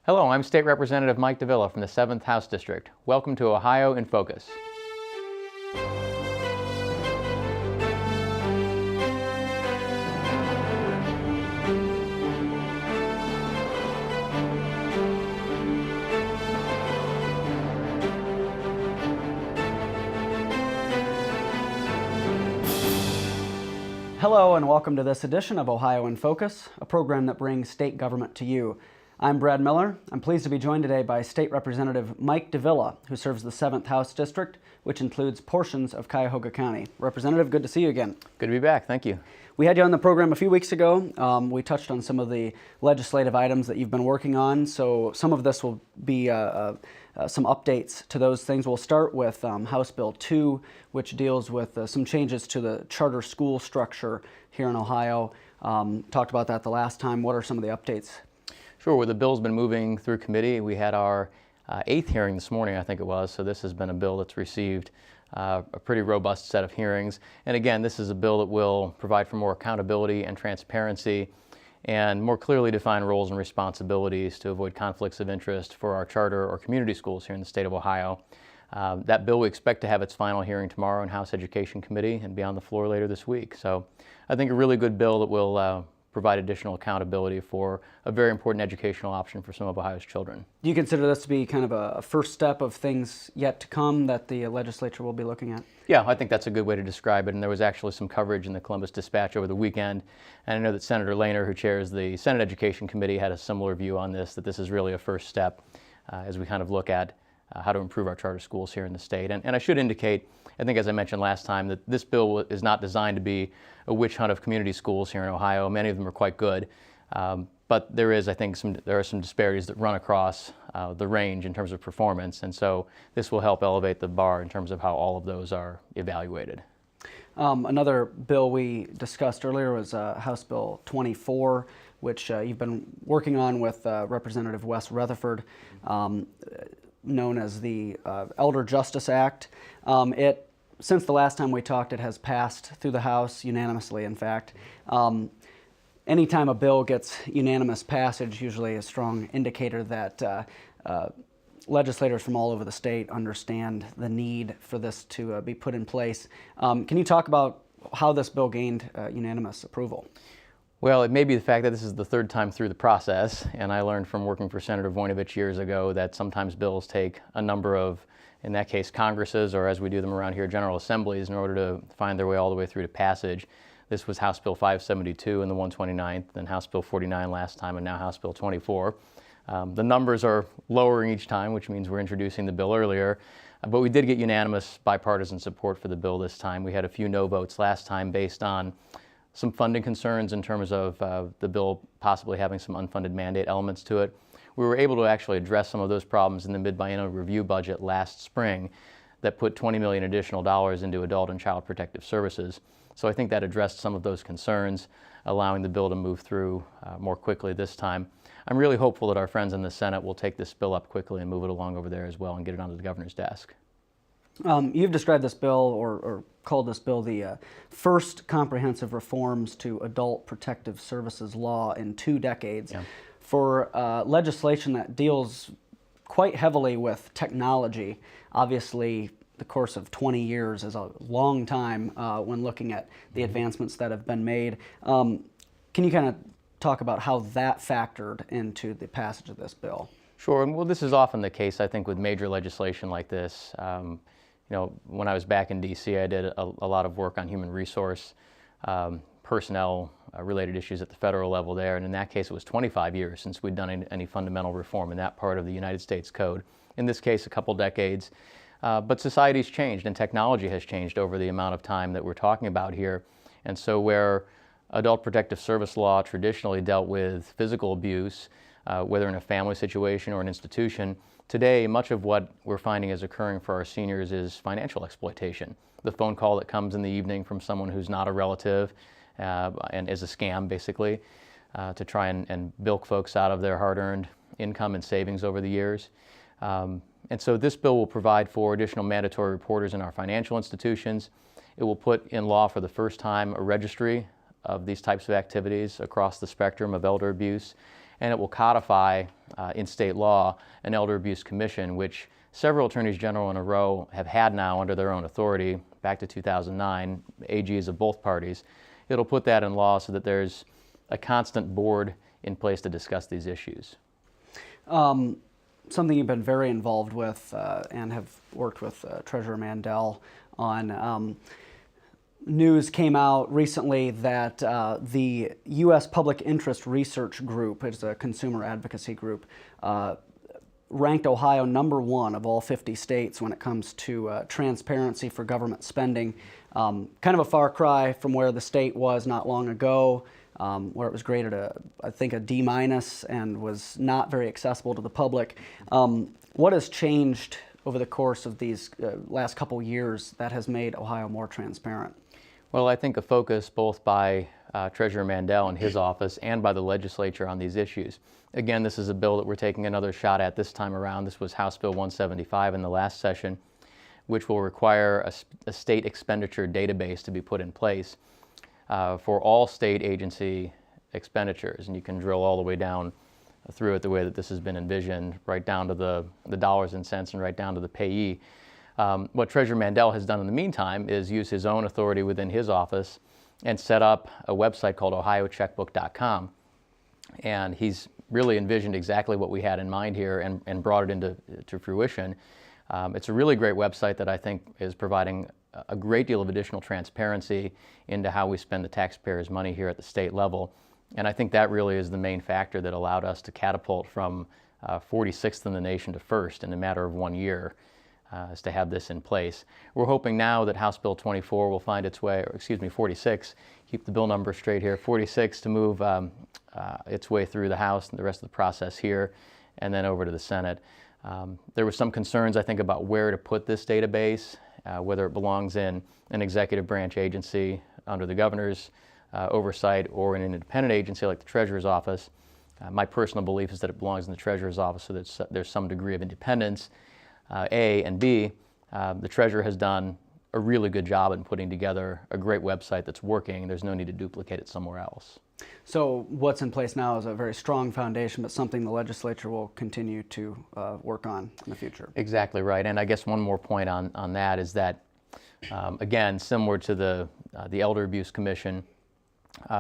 Hello, I'm State Representative Mike Dovilla from the 7th House District. Welcome to Ohio in Focus. Hello and welcome to this edition of Ohio in Focus, a program that brings state government to you. I'm Brad Miller. I'm pleased to be joined today by State Representative Mike Dovilla, who serves the 7th House District, which includes portions of Cuyahoga County. Representative, good to see you again. Good to be back. Thank you. We had you on the program a few weeks ago. We touched on some of the legislative items that you've been working on, so some of this will be some updates to those things. We'll start with House Bill 2, which deals with some changes to the charter school structure here in Ohio. Talked about that the last time. What are some of the updates? Sure. Well, the bill's been moving through committee. We had our 8th hearing this morning, I think it was, so this has been a bill that's received a pretty robust set of hearings. And again, this is a bill that will provide for more accountability and transparency and more clearly define roles and responsibilities to avoid conflicts of interest for our charter or community schools here in the state of Ohio. That bill we expect to have its final hearing tomorrow in House Education Committee and be on the floor later this week. So I think a really good bill that will provide additional accountability for a very important educational option for some of Ohio's children. Do you consider this to be kind of a first step of things yet to come that the legislature will be looking at? Yeah, I think that's a good way to describe it, and there was actually some coverage in the Columbus Dispatch over the weekend, and I know that Senator Lehner, who chairs the Senate Education Committee, had a similar view on this, that this is really a first step as we kind of look at how to improve our charter schools here in the state. And I should indicate, I think as I mentioned last time, that this bill is not designed to be a witch hunt of community schools here in Ohio. Many of them are quite good, but there is, I think, there are some disparities that run across the range in terms of performance, and so this will help elevate the bar in terms of how all of those are evaluated. Another bill we discussed earlier was House Bill 24, which you've been working on with Representative Wes Rutherford, known as the Elder Justice Act. Since the last time we talked, it has passed through the House unanimously, in fact. Anytime a bill gets unanimous passage, usually a strong indicator that legislators from all over the state understand the need for this to be put in place. Can you talk about how this bill gained unanimous approval? Well, it may be the fact that this is the third time through the process, and I learned from working for Senator Voinovich years ago that sometimes bills take a number of, in that case, Congresses, or as we do them around here, General Assemblies, in order to find their way all the way through to passage. This was House Bill 572 in the 129th, then House Bill 49 last time, and now House Bill 24. The numbers are lowering each time, which means we're introducing the bill earlier, but we did get unanimous bipartisan support for the bill this time. We had a few no votes last time based on some funding concerns in terms of the bill possibly having some unfunded mandate elements to it. We were able to actually address some of those problems in the mid-biennial review budget last spring that put $20 million additional dollars into adult and child protective services. So I think that addressed some of those concerns, allowing the bill to move through more quickly this time. I'm really hopeful that our friends in the Senate will take this bill up quickly and move it along over there as well and get it onto the governor's desk. You've described this bill or called this bill the first comprehensive reforms to adult protective services law in 2 decades. Yeah. For legislation that deals quite heavily with technology, obviously the course of 20 years is a long time when looking at the advancements that have been made. Can you kind of talk about how that factored into the passage of this bill? Sure, and well, this is often the case, I think, with major legislation like this. You know, when I was back in D.C., I did a lot of work on human resource, personnel related issues at the federal level there, and in that case it was 25 years since we'd done any fundamental reform in that part of the United States Code. In this case, a couple decades. But society's changed and technology has changed over the amount of time that we're talking about here. And so where adult protective service law traditionally dealt with physical abuse, whether in a family situation or an institution, today much of what we're finding is occurring for our seniors is financial exploitation. The phone call that comes in the evening from someone who's not a relative and is a scam, basically, to try and bilk folks out of their hard-earned income and savings over the years. And so this bill will provide for additional mandatory reporters in our financial institutions. It will put in law for the first time a registry of these types of activities across the spectrum of elder abuse, and it will codify in state law an Elder Abuse Commission, which several attorneys general in a row have had now under their own authority back to 2009, AGs of both parties. It'll put that in law so that there's a constant board in place to discuss these issues. Something you've been very involved with and have worked with Treasurer Mandel on. News came out recently that the U.S. Public Interest Research Group, it's a consumer advocacy group, ranked Ohio #1 of all 50 states when it comes to transparency for government spending. Kind of a far cry from where the state was not long ago, where it was graded I think a D- and was not very accessible to the public. What has changed over the course of these last couple years that has made Ohio more transparent? Well, I think a focus both by Treasurer Mandel and his office and by the legislature on these issues. Again, this is a bill that we're taking another shot at this time around. This was House Bill 175 in the last session, which will require a state expenditure database to be put in place for all state agency expenditures. And you can drill all the way down through it the way that this has been envisioned, right down to the dollars and cents and right down to the payee. What Treasurer Mandel has done in the meantime is use his own authority within his office and set up a website called ohiocheckbook.com. And he's really envisioned exactly what we had in mind here and brought it into fruition. It's a really great website that I think is providing a great deal of additional transparency into how we spend the taxpayers' money here at the state level. And I think that really is the main factor that allowed us to catapult from 46th in the nation to 1st in a matter of 1 year. Is to have this in place. We're hoping now that House Bill 24 will find its way, or excuse me, 46, keep the bill number straight here, 46 to move its way through the House and the rest of the process here, and then over to the Senate. There were some concerns, I think, about where to put this database, whether it belongs in an executive branch agency under the governor's oversight or in an independent agency like the Treasurer's Office. My personal belief is that it belongs in the Treasurer's Office so that there's some degree of independence. A, and B, the Treasurer has done a really good job in putting together a great website that's working. There's no need to duplicate it somewhere else. So what's in place now is a very strong foundation, but something the legislature will continue to work on in the future. Exactly right. And I guess one more point on that is that, again, similar to the Elder Abuse Commission,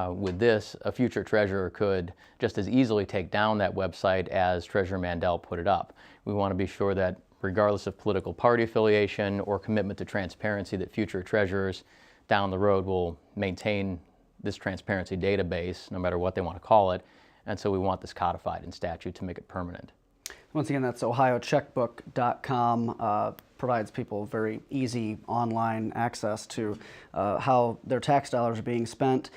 with this, a future treasurer could just as easily take down that website as Treasurer Mandel put it up. We want to be sure that regardless of political party affiliation or commitment to transparency, that future treasurers down the road will maintain this transparency database, no matter what they want to call it. And so we want this codified in statute to make it permanent. Once again, that's ohiocheckbook.com. Provides people very easy online access to how their tax dollars are being spent.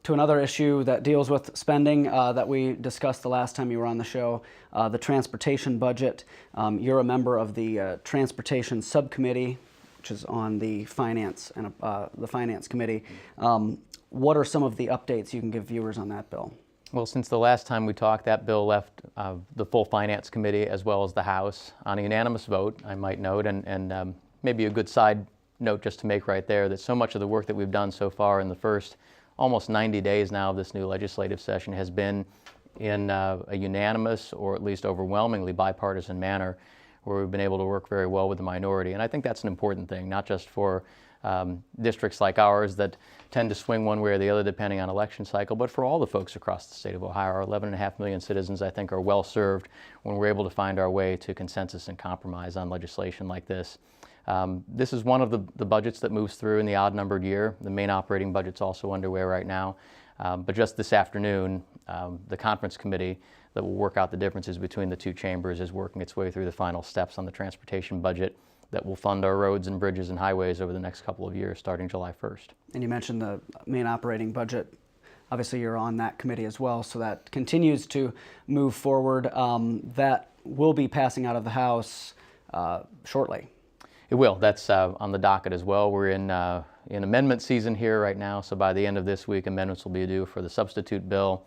To another issue that deals with spending that we discussed the last time you were on the show, the transportation budget. You're a member of the Transportation Subcommittee, which is on the Finance and the Finance Committee. What are some of the updates you can give viewers on that bill? Well, since the last time we talked, that bill left the full Finance Committee as well as the House on a unanimous vote, I might note, and maybe a good side note just to make right there that so much of the work that we've done so far in the first almost 90 days now of this new legislative session has been in a unanimous or at least overwhelmingly bipartisan manner where we've been able to work very well with the minority. And I think that's an important thing, not just for districts like ours that tend to swing one way or the other depending on election cycle, but for all the folks across the state of Ohio. Our 11.5 million citizens, I think, are well served when we're able to find our way to consensus and compromise on legislation like this. This is one of the budgets that moves through in the odd-numbered year. The main operating budget's also underway right now. But just this afternoon, the conference committee that will work out the differences between the two chambers is working its way through the final steps on the transportation budget that will fund our roads and bridges and highways over the next couple of years, starting July 1st. And you mentioned the main operating budget. Obviously, you're on that committee as well, so that continues to move forward. That will be passing out of the House shortly. It will. That's on the docket as well. We're in amendment season here right now, so by the end of this week, amendments will be due for the substitute bill.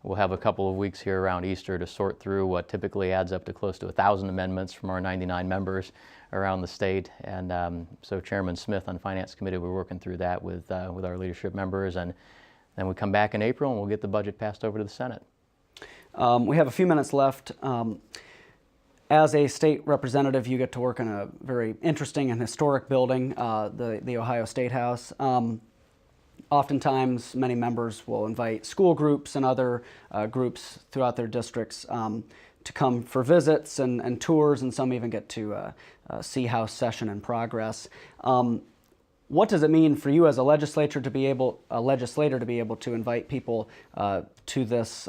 We'll have a couple of weeks here around Easter to sort through what typically adds up to close to 1,000 amendments from our 99 members around the state. And so Chairman Smith on Finance Committee, we're working through that with our leadership members. And then we come back in April and we'll get the budget passed over to the Senate. We have a few minutes left. As a state representative, you get to work in a very interesting and historic building, the Ohio State House. Oftentimes, many members will invite school groups and other groups throughout their districts to come for visits and tours, and some even get to see House session in progress. What does it mean for you as a legislator to be able to invite people to this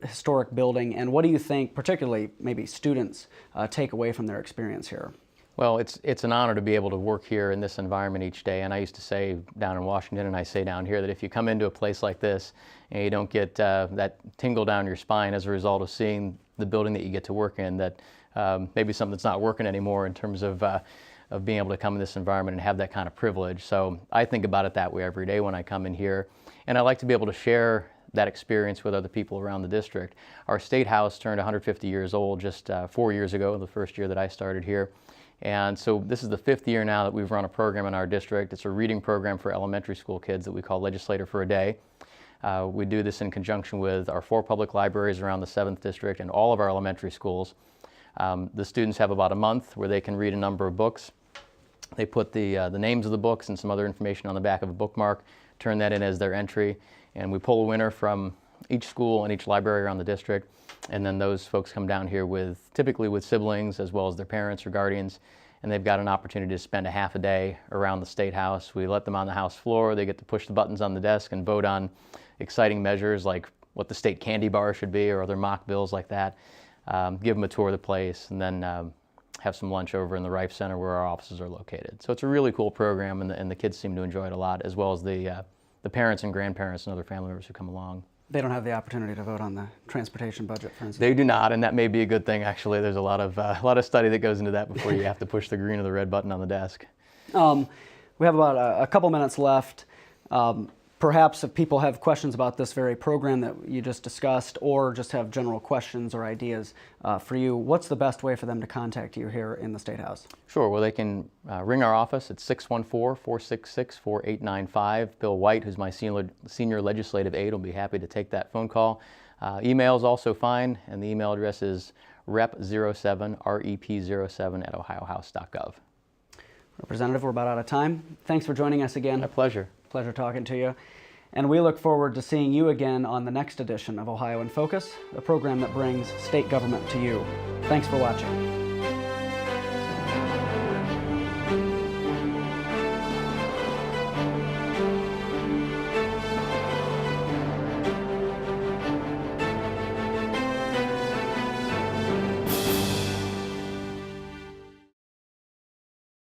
historic building, and what do you think, particularly maybe students, take away from their experience here? Well, it's an honor to be able to work here in this environment each day, and I used to say down in Washington, and I say down here, that if you come into a place like this and you don't get that tingle down your spine as a result of seeing the building that you get to work in, that maybe something that's not working anymore in terms of being able to come in this environment and have that kind of privilege. So I think about it that way every day when I come in here, and I like to be able to share that experience with other people around the district. Our State House turned 150 years old just 4 years ago, the first year that I started here. And so this is the 5th year now that we've run a program in our district. It's a reading program for elementary school kids that we call Legislator for a Day. We do this in conjunction with our 4 public libraries around the 7th district and all of our elementary schools. The students have about a month where they can read a number of books. They put the names of the books and some other information on the back of a bookmark, turn that in as their entry, and we pull a winner from each school and each library around the district, and then those folks come down here typically with siblings as well as their parents or guardians, and they've got an opportunity to spend a half a day around the State House. We let them on the House floor. They get to push the buttons on the desk and vote on exciting measures like what the state candy bar should be or other mock bills like that. Give them a tour of the place, and then have some lunch over in the Rife Center where our offices are located. So it's a really cool program, and the kids seem to enjoy it a lot, as well as the parents and grandparents and other family members who come along. They don't have the opportunity to vote on the transportation budget, for instance. They do not, and that may be a good thing, actually. There's a lot of study that goes into that before you have to push the green or the red button on the desk. We have about a couple minutes left. Perhaps if people have questions about this very program that you just discussed, or just have general questions or ideas for you, what's the best way for them to contact you here in the State House? Sure. Well, they can ring our office at 614-466-4895. Bill White, who's my senior legislative aide, will be happy to take that phone call. Email is also fine, and the email address is rep07, rep07 at ohiohouse.gov. Representative, we're about out of time. Thanks for joining us again. My pleasure. Pleasure talking to you. And we look forward to seeing you again on the next edition of Ohio in Focus, the program that brings state government to you. Thanks for watching.